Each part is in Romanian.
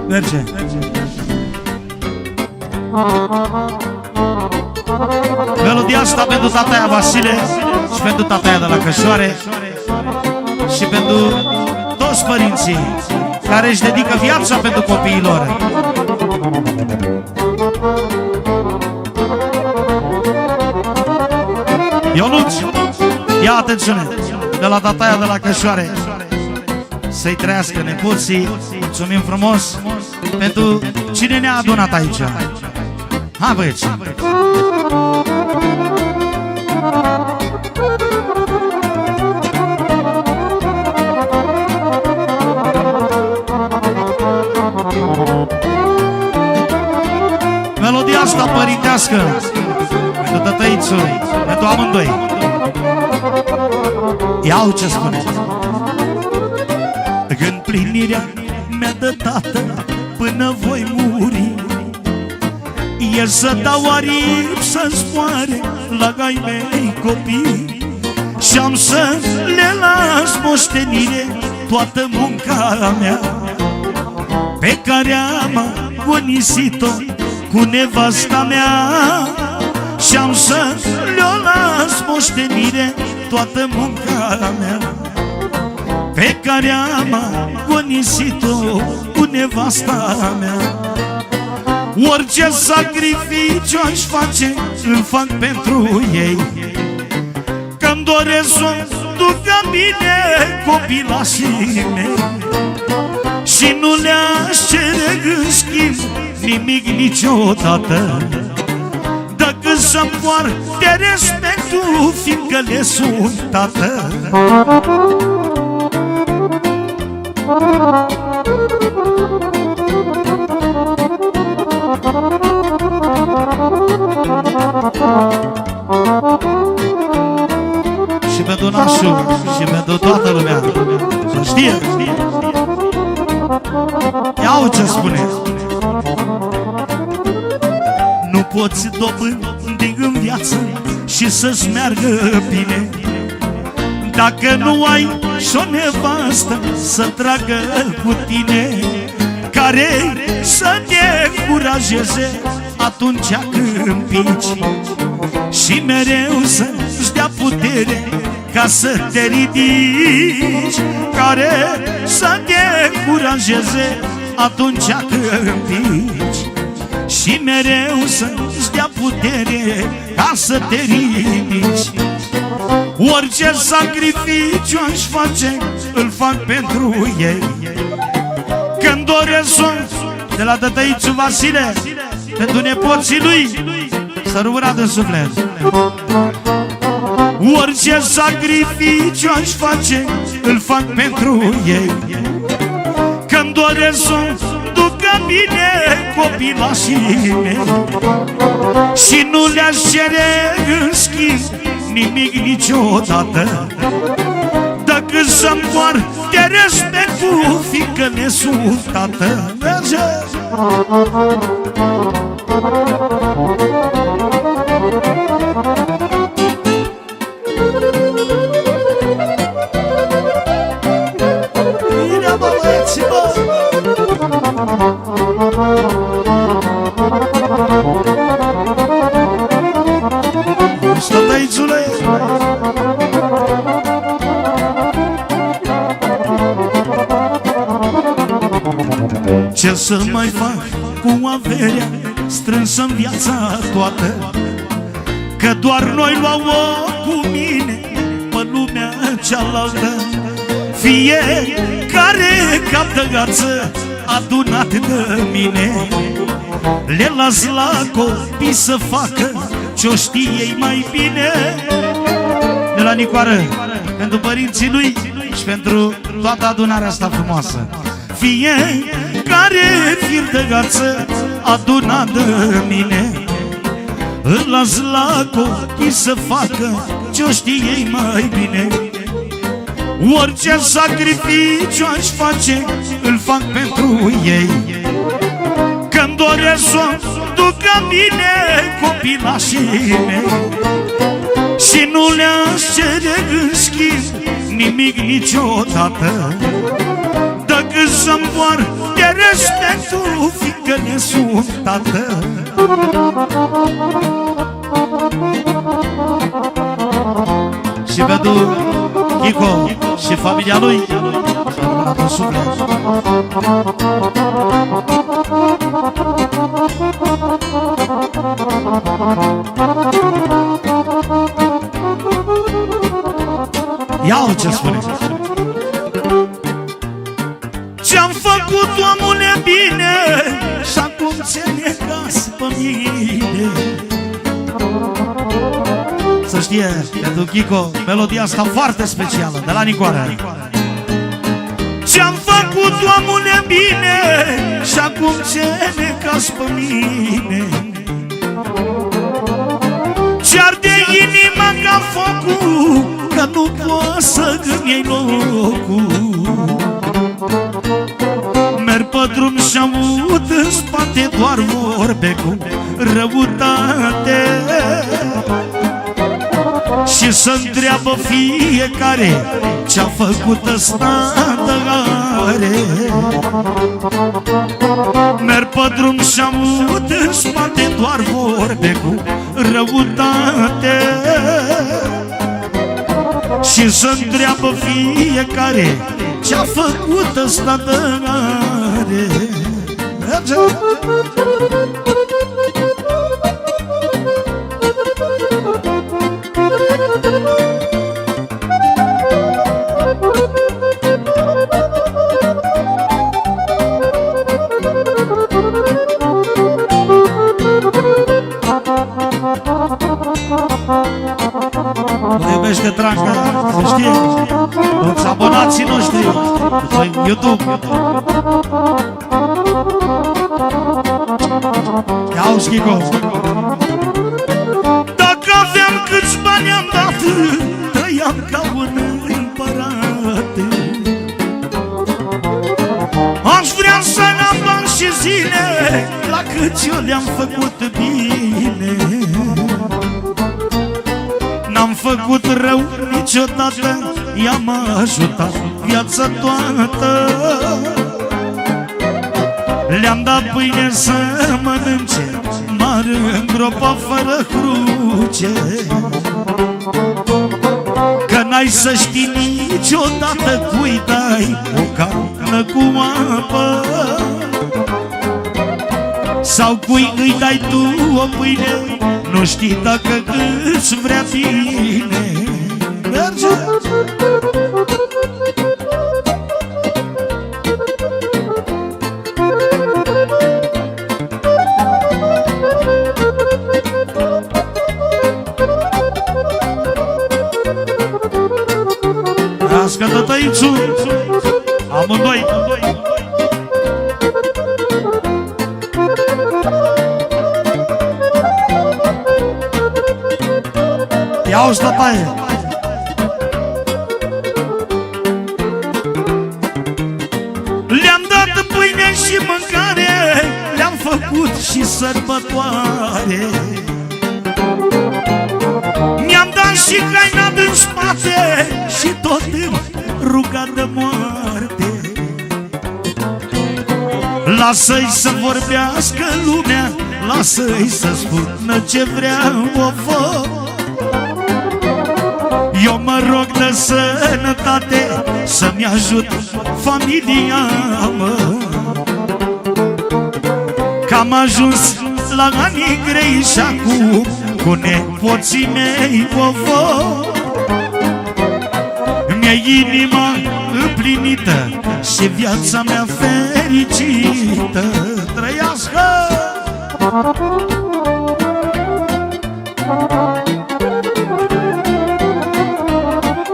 Merge. Melodia asta pentru tataia Vasile și pentru tataia de la Cășoare și pentru toți părinții care își dedică viața pentru copiii lor. Ionuț, ia atențiune, de la tataia de la Cășoare, să-i trăiască nepoții. Mulțumim frumos pentru cine ne-a adunat aici. Hai băieți! Melodia asta părintească pentru tătăițul, pentru amândoi. Iau ce spune. În plinirea mea de tată până voi muri, el să dau aripi să-ți moare la gai mei copii, și-am să le las moștenire toată munca mea pe care am agonisit-o cu nevasta mea, și-am să le-o las moștenire toată munca mea pe care am agonisit-o cu nevasta mea. Orice sacrificiu aș face, îl fac pentru ei, că-mi doresc să ducă bine copilașii mei, și nu le-aș cere în schimb nimic niciodată, decât să-mi poarte respectul, fiindcă le sunt tată. Și pentru nașul și pentru toată lumea să știe. Iau ce spune. Nu poți dobândi în viață și să-ți meargă bine dacă nu ai și o nevastă să tragă cu tine, care să te încurajeze atunci când pici, și mereu să-ți dea putere ca să te ridici, care să te încurajeze atunci când pici, și mereu să-ți dea putere ca să te ridici. Orice sacrificiu aș face, îl fac pentru ei, că-mi doresc de la tătăițul Vasile pentru nepoții lui să rămână de suflet. Orice sacrificiu aș face, îl fac pentru ei, că-mi doresc să ducă bine copilașii mei, și nu le-aș cere în schimb nimic niciodată, decât să-mi poarte respectul, fiindcă le sunt tată. Merge! Bine, bă, băieții, bă! Tătăițule! Ce să mai fac cu averea strânsă-n viața toată, că doar noi luau-o cu mine pe lumea cealaltă. Fiecare cap de gață adunat de mine le las la copii să facă ce-o știe ei mai bine. De la Nicoară, pentru părinții lui și pentru toată adunarea asta frumoasă. Fiecare fir de gață adunat de mine îl las la copii să facă ce-o știe ei mai bine. Orice sacrificiu aș face, îl fac pentru ei, că-mi doresc să ducă bine copilașii mei, și nu le-aș cere în schimb nimic niciodată, decât să-mi poartă de respectul, fiindcă ne sunt tată. Și pentru Chico și familia lui în suflet. Ia-o ce spune. Ce-am făcut, omule, bine, și acum ce necas pe mine. Să știe, pentru Chico, melodia asta foarte specială, de la Nicoara. Ce-am făcut, omule, bine, și acum ce necas pe mine. Ce-arde inima ca focul, că nu poți să-mi iei locul. Merg pe drum și aud în spate doar vorbe cu răutate. Și să-ntreabă fiecare ce-a făcut ăsta dăgare. Merg pe drum și aud în spate doar vorbe cu răutate. Și să-ntreabă fiecare ce-a făcut ăsta dăgare. Nu iubește Tranca, să știe, toți abonații noștri pe YouTube. Ia-uși, Chico. Dacă aveam câți bani am dat, trăiam ca un împărat. Aș vrea să n-am bani și zile, la cât eu le-am făcut bine. N-am făcut rău niciodată, i-am ajutat viața toată. Le-am dat pâine să mănânce, m-ar îngropa fără cruce. Că n-ai să știi niciodată cui dai o carnă cu apă, sau cui îi dai tu o pâine, nu știi dacă îți vrea bine. Merge! Ască tătăițu, amândoi. Ia-uși, tătaie! Le-am dat pâine și mâncare, le-am făcut și sărbătoare. Mi-am dat și haina din spate și tot îmi ruga de moarte. Lasă-i să vorbească lumea, lasă-i să spună ce vrea o fă. Eu mă rog de sănătate, să-mi ajut familia, mă. Că am ajuns la anii grei și acum cu nepoții mei o văd. Mi-e inima împlinită și viața mea fericită. Trăiască!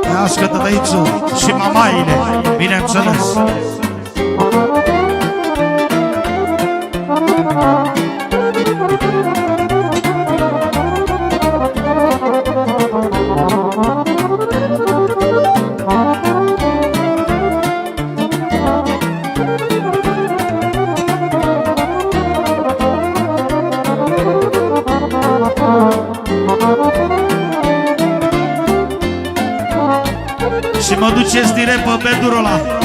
Trăiască tătăițul și mamaile, bineînțeles. Și mă duceți direct pe bedurul ăla.